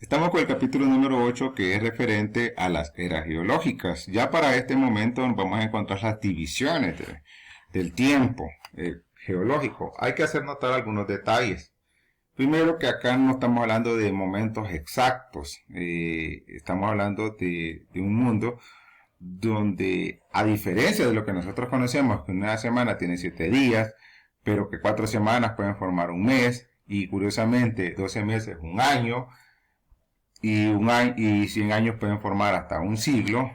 Estamos con el capítulo número 8 que es referente a las eras geológicas. Ya para este momento vamos a encontrar las divisiones del tiempo geológico. Hay que hacer notar algunos detalles. Primero que acá no estamos hablando de momentos exactos. Estamos hablando de un mundo donde, a diferencia de lo que nosotros conocemos, que una semana tiene 7 días, pero que 4 semanas pueden formar un mes, y curiosamente 12 meses un año, y 100 años pueden formar hasta un siglo.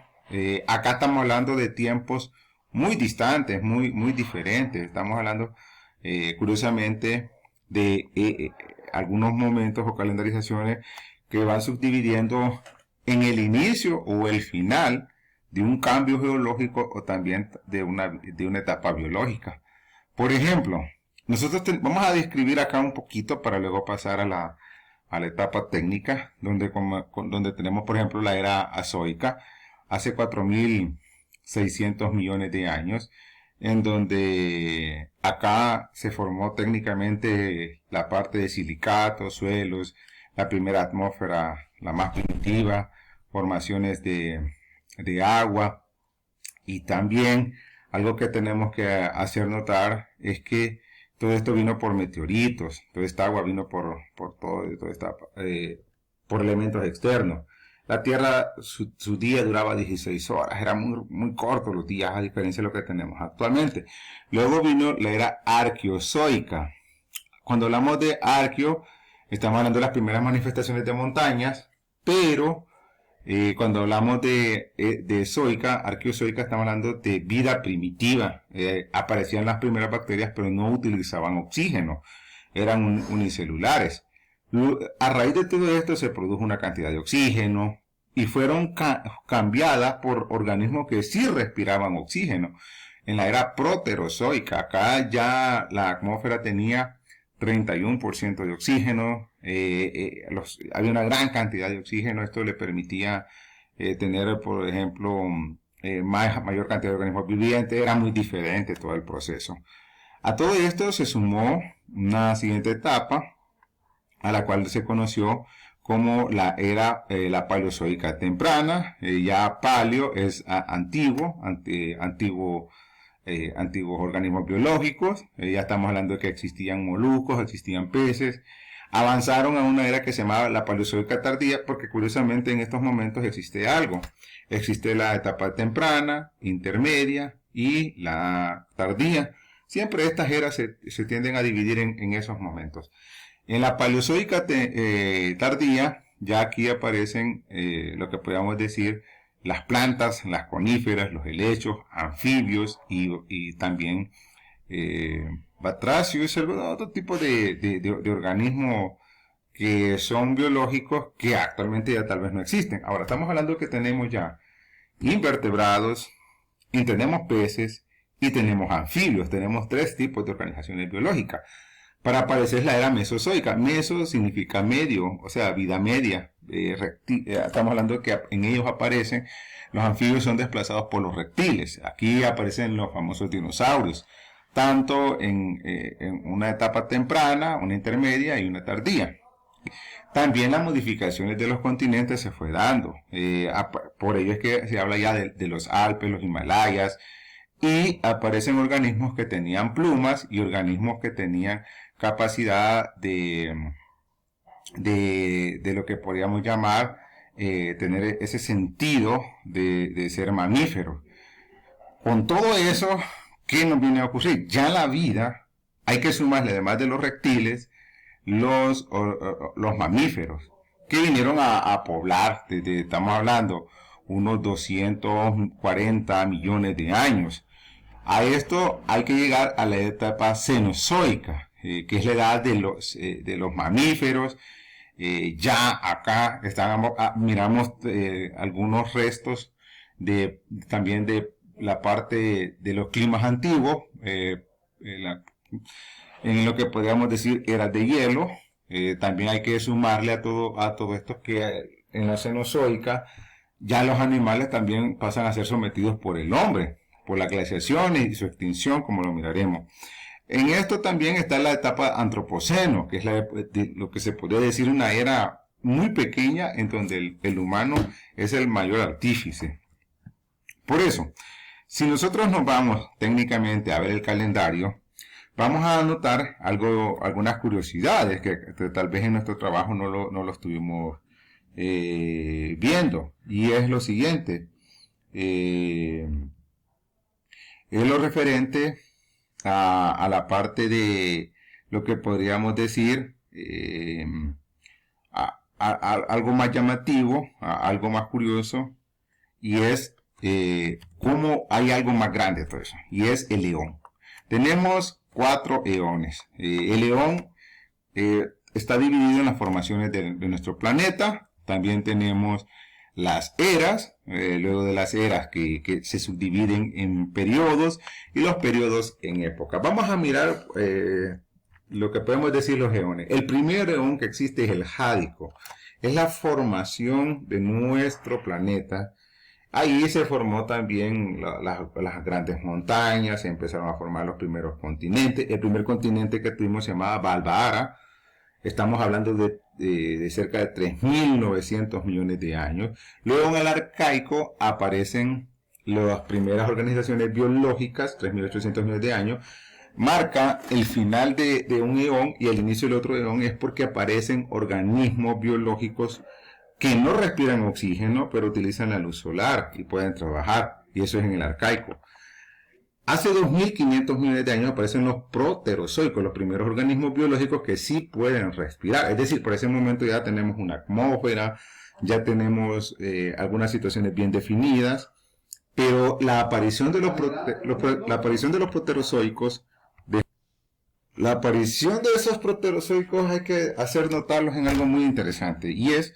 Acá estamos hablando de tiempos muy distantes, muy diferentes. Estamos hablando, curiosamente, de algunos momentos o calendarizaciones que van subdividiendo en el inicio o el final de un cambio geológico o también de una etapa biológica. Por ejemplo, nosotros vamos a describir acá un poquito para luego pasar a la etapa técnica, donde tenemos, por ejemplo, la era azoica, hace 4.600 millones de años, en donde acá se formó técnicamente la parte de silicatos, suelos, la primera atmósfera, la más primitiva, formaciones de agua, y también algo que tenemos que hacer notar es que todo esto vino por meteoritos, toda esta agua vino por elementos externos. La Tierra, su día duraba 16 horas, eran muy cortos los días a diferencia de lo que tenemos actualmente. Luego vino la era arqueozoica. Cuando hablamos de arqueo, estamos hablando de las primeras manifestaciones de montañas, pero cuando hablamos de zoica, arqueozoica, estamos hablando de vida primitiva. Aparecían las primeras bacterias, pero no utilizaban oxígeno, eran unicelulares. A raíz de todo esto se produjo una cantidad de oxígeno y fueron cambiadas por organismos que sí respiraban oxígeno. En la era proterozoica, acá ya la atmósfera tenía 31% de oxígeno, había una gran cantidad de oxígeno. Esto le permitía tener, por ejemplo, mayor cantidad de organismos vivientes. Era muy diferente todo el proceso. A todo esto se sumó una siguiente etapa, a la cual se conoció como la era la paleozoica temprana. Ya paleo es antiguos organismos biológicos. Ya estamos hablando de que existían moluscos, existían peces. Avanzaron a una era que se llamaba la paleozoica tardía, porque curiosamente en estos momentos existe algo. Existe la etapa temprana, intermedia y la tardía. Siempre estas eras se tienden a dividir en esos momentos. En la paleozoica tardía, ya aquí aparecen lo que podríamos decir las plantas, las coníferas, los helechos, anfibios y también batracios y otro tipo de organismos que son biológicos que actualmente ya tal vez no existen. Ahora estamos hablando que tenemos ya invertebrados, y tenemos peces y tenemos anfibios. Tenemos 3 tipos de organizaciones biológicas. Para aparecer la era mesozoica. Meso significa medio, o sea, vida media. Estamos hablando de que en ellos aparecen, los anfibios son desplazados por los reptiles. Aquí aparecen los famosos dinosaurios, tanto en una etapa temprana, una intermedia y una tardía. También las modificaciones de los continentes se fue dando. Por ello es que se habla ya de los Alpes, los Himalayas, y aparecen organismos que tenían plumas y organismos que tenían capacidad de lo que podríamos llamar tener ese sentido de ser mamíferos. Con todo eso, ¿qué nos viene a ocurrir? Ya en la vida hay que sumarle, además de los reptiles, los mamíferos, que vinieron a poblar, estamos hablando, unos 240 millones de años. A esto hay que llegar a la etapa cenozoica, que es la edad de los mamíferos. Ya acá miramos algunos restos también de la parte de los climas antiguos, en lo que podríamos decir eras de hielo. También hay que sumarle a todo esto que en la cenozoica ya los animales también pasan a ser sometidos por el hombre, por la glaciación y su extinción, como lo miraremos. En esto también está la etapa antropoceno, que es lo que se podría decir una era muy pequeña en donde el humano es el mayor artífice. Por eso, si nosotros nos vamos técnicamente a ver el calendario, vamos a notar algunas curiosidades que tal vez en nuestro trabajo no lo estuvimos viendo. Y es lo siguiente. Es lo referente a la parte de lo que podríamos decir algo más llamativo, algo más curioso, y es cómo hay algo más grande de todo eso, y es el eón. Tenemos 4 eones. El eón está dividido en las formaciones de nuestro planeta. También tenemos las eras, luego de las eras que se subdividen en periodos y los periodos en épocas. Vamos a mirar lo que podemos decir los eones. El primer eón que existe es el Jádico. Es la formación de nuestro planeta. Ahí se formó también las grandes montañas, se empezaron a formar los primeros continentes. El primer continente que tuvimos se llamaba Balbahara. Estamos hablando de cerca de 3.900 millones de años. Luego en el arcaico aparecen las primeras organizaciones biológicas, 3.800 millones de años. Marca el final de un eón y el inicio del otro eón es porque aparecen organismos biológicos que no respiran oxígeno, pero utilizan la luz solar y pueden trabajar. Y eso es en el arcaico. Hace 2.500 millones de años aparecen los proterozoicos, los primeros organismos biológicos que sí pueden respirar. Es decir, por ese momento ya tenemos una atmósfera, ya tenemos algunas situaciones bien definidas, pero la aparición de los proterozoicos, la aparición de esos proterozoicos hay que hacer notarlos en algo muy interesante, y es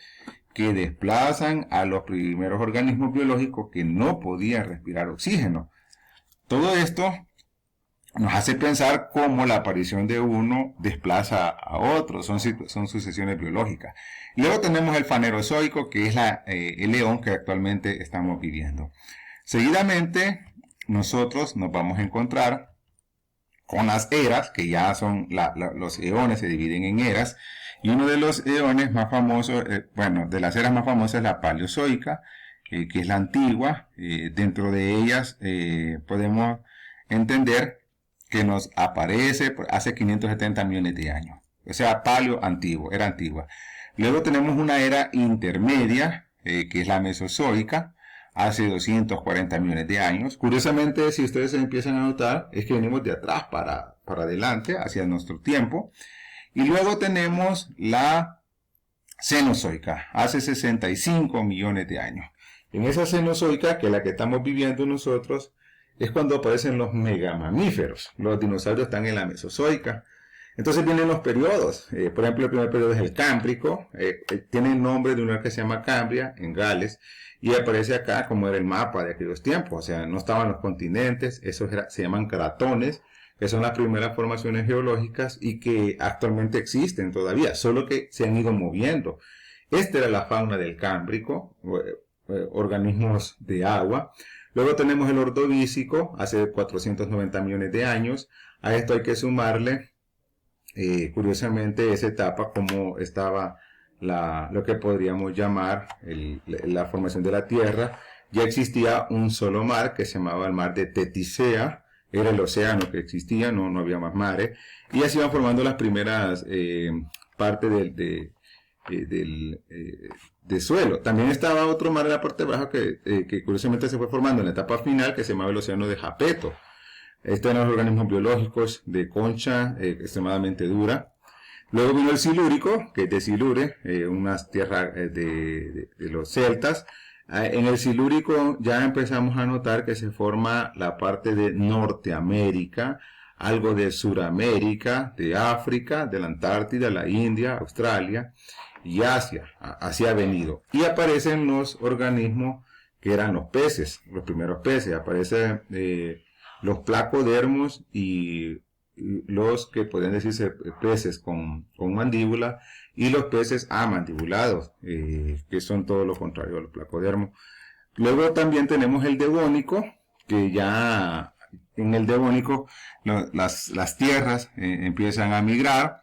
que desplazan a los primeros organismos biológicos que no podían respirar oxígeno. Todo esto nos hace pensar cómo la aparición de uno desplaza a otro, son sucesiones biológicas. Luego tenemos el fanerozoico, que es el eón que actualmente estamos viviendo. Seguidamente, nosotros nos vamos a encontrar con las eras, que ya son los eones, se dividen en eras, y uno de los eones más famosos, de las eras más famosas es la paleozoica, que es la antigua. Dentro de ellas podemos entender que nos aparece hace 570 millones de años. O sea, paleo antiguo, era antigua. Luego tenemos una era intermedia, que es la mesozoica, hace 240 millones de años. Curiosamente, si ustedes se empiezan a notar, es que venimos de atrás para adelante, hacia nuestro tiempo. Y luego tenemos la cenozoica, hace 65 millones de años. En esa cenozoica, que es la que estamos viviendo nosotros, es cuando aparecen los megamamíferos. Los dinosaurios están en la mesozoica. Entonces vienen los periodos. Por ejemplo, el primer periodo es el Cámbrico. Tiene el nombre de un lugar que se llama Cambria, en Gales. Y aparece acá como era el mapa de aquellos tiempos. O sea, no estaban los continentes. Esos se llaman cratones, que son las primeras formaciones geológicas y que actualmente existen todavía, solo que se han ido moviendo. Esta era la fauna del Cámbrico, organismos de agua. Luego tenemos el Ordovícico, hace 490 millones de años. A esto hay que sumarle, curiosamente, esa etapa como estaba lo que podríamos llamar la formación de la Tierra. Ya existía un solo mar que se llamaba el mar de Tetisea, era el océano que existía, no había más mares, y así iban formando las primeras partes de suelo. También estaba otro mar en la parte baja que curiosamente se fue formando en la etapa final, que se llamaba el océano de Japeto. Estos eran los organismos biológicos de concha extremadamente dura. Luego vino el Silúrico, que es de Silure, unas tierras de los celtas. En el Silúrico ya empezamos a notar que se forma la parte de Norteamérica, algo de Suramérica, de África, de la Antártida, la India, Australia y Asia. Así ha venido. Y aparecen los organismos que eran los peces, los primeros peces. Aparecen los placodermos y los que pueden decirse peces con mandíbula, y los peces amandibulados, que son todo lo contrario a los placodermos. Luego también tenemos el Devónico, que ya en el Devónico las tierras empiezan a migrar.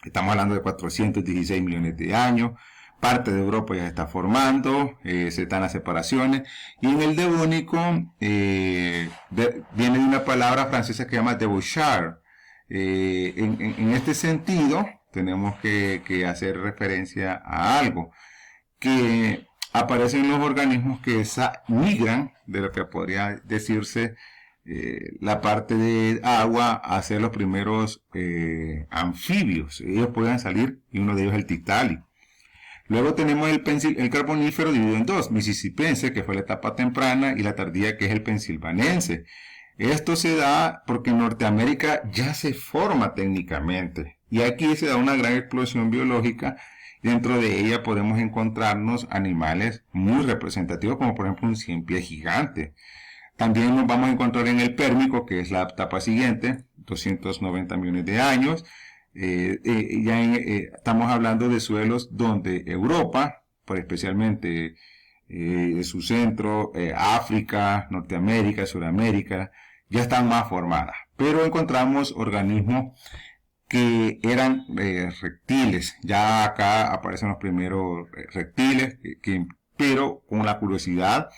Estamos hablando de 416 millones de años. Parte de Europa ya se está formando, se están las separaciones. Y en el Devónico viene de una palabra francesa que se llama debouchar. En este sentido, tenemos que hacer referencia a algo que aparecen los organismos que migran de lo que podría decirse la parte de agua hacia los primeros anfibios. Ellos podían salir y uno de ellos es el Tiktaalik. Luego tenemos el carbonífero dividido en dos, Mississippiense, que fue la etapa temprana, y la tardía, que es el pensilvanense. Esto se da porque en Norteamérica ya se forma técnicamente, y aquí se da una gran explosión biológica. Dentro de ella podemos encontrarnos animales muy representativos, como por ejemplo un cien pies gigante. También nos vamos a encontrar en el Pérmico, que es la etapa siguiente, 290 millones de años. Estamos hablando de suelos donde Europa, pues especialmente su centro, África, Norteamérica, Sudamérica, ya están más formadas. Pero encontramos organismos que eran reptiles. Ya acá aparecen los primeros reptiles, pero con la curiosidad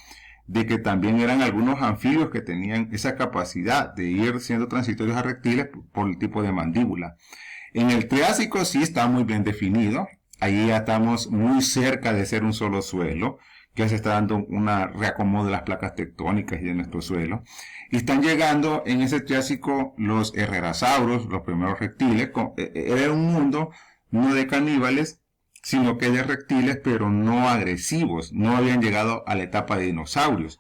de que también eran algunos anfibios que tenían esa capacidad de ir siendo transitorios a reptiles por el tipo de mandíbula. En el Triásico sí está muy bien definido. Ahí ya estamos muy cerca de ser un solo suelo, que se está dando una reacomodo de las placas tectónicas y de nuestro suelo. Y están llegando en ese Triásico los herrerasauros, los primeros reptiles. Era un mundo no de caníbales, sino que de reptiles, pero no agresivos. No habían llegado a la etapa de dinosaurios.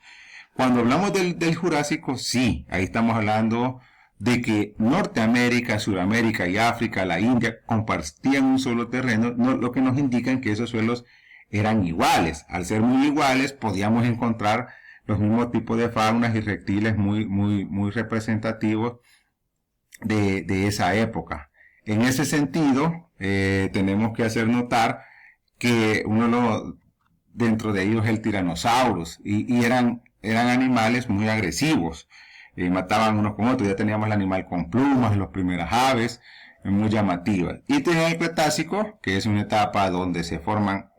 Cuando hablamos del Jurásico, sí, ahí estamos hablando de que Norteamérica, Sudamérica y África, la India, compartían un solo terreno, lo que nos indica que esos suelos eran iguales. Al ser muy iguales, podíamos encontrar los mismos tipos de faunas y reptiles muy representativos de esa época. En ese sentido, tenemos que hacer notar que dentro de ellos el Tyrannosaurus, y eran animales muy agresivos. Mataban unos con otros. Ya teníamos el animal con plumas, las primeras aves, muy llamativas. Y tenía el Cretácico, que es una etapa donde se forman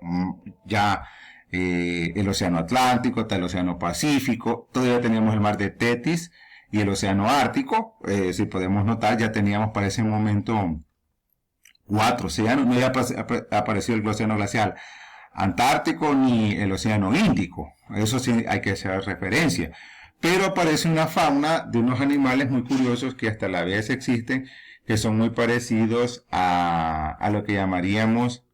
ya el océano Atlántico, el océano Pacífico. Todavía teníamos el mar de Tetis y el océano Ártico. Si podemos notar, ya teníamos para ese momento 4 océanos. No había aparecido el océano glacial Antártico ni el océano Índico. Eso sí hay que hacer referencia. Pero aparece una fauna de unos animales muy curiosos que hasta la vez existen, que son muy parecidos a lo que llamaríamos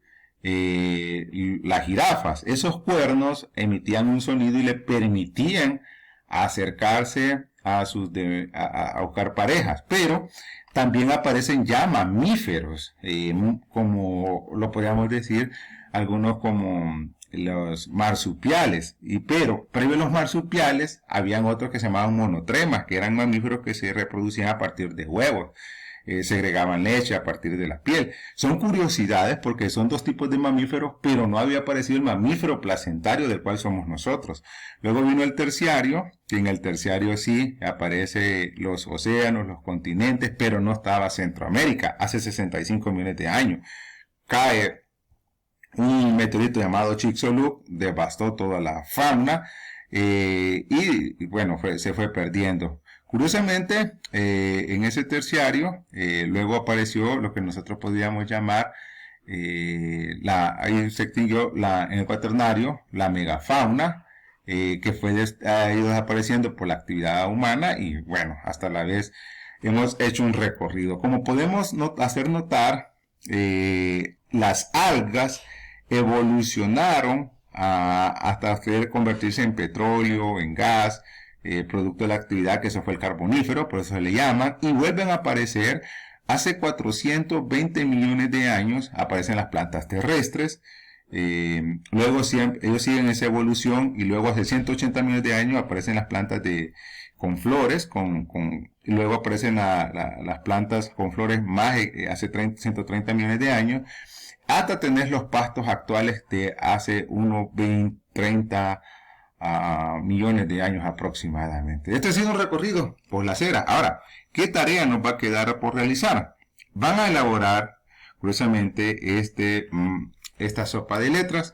las jirafas. Esos cuernos emitían un sonido y le permitían acercarse a buscar parejas, pero también aparecen ya mamíferos, como lo podríamos decir, algunos como los marsupiales, pero previo a los marsupiales habían otros que se llamaban monotremas, que eran mamíferos que se reproducían a partir de huevos, segregaban leche a partir de la piel. Son curiosidades porque son dos tipos de mamíferos, pero no había aparecido el mamífero placentario del cual somos nosotros. Luego vino el terciario, que en el terciario sí aparece los océanos, los continentes, pero no estaba Centroamérica. Hace 65 millones de años cae un meteorito llamado Chicxulub, devastó toda la fauna y bueno, se fue perdiendo. Curiosamente, en ese terciario, luego apareció lo que nosotros podríamos llamar, ahí se extinguió en el cuaternario, la megafauna, que ha ido desapareciendo por la actividad humana y bueno, hasta la vez hemos hecho un recorrido. Como podemos hacer notar, las algas evolucionaron hasta convertirse en petróleo, en gas, producto de la actividad, que eso fue el carbonífero, por eso se le llaman, y vuelven a aparecer. Hace 420 millones de años aparecen las plantas terrestres, luego ellos siguen esa evolución y luego hace 180 millones de años aparecen las plantas con flores, y luego aparecen las plantas con flores más hace 130 millones de años, hasta tener los pastos actuales de hace unos 20, 30 millones de años aproximadamente. Este ha sido un recorrido por la cera. Ahora, ¿qué tarea nos va a quedar por realizar? Van a elaborar, curiosamente, esta sopa de letras.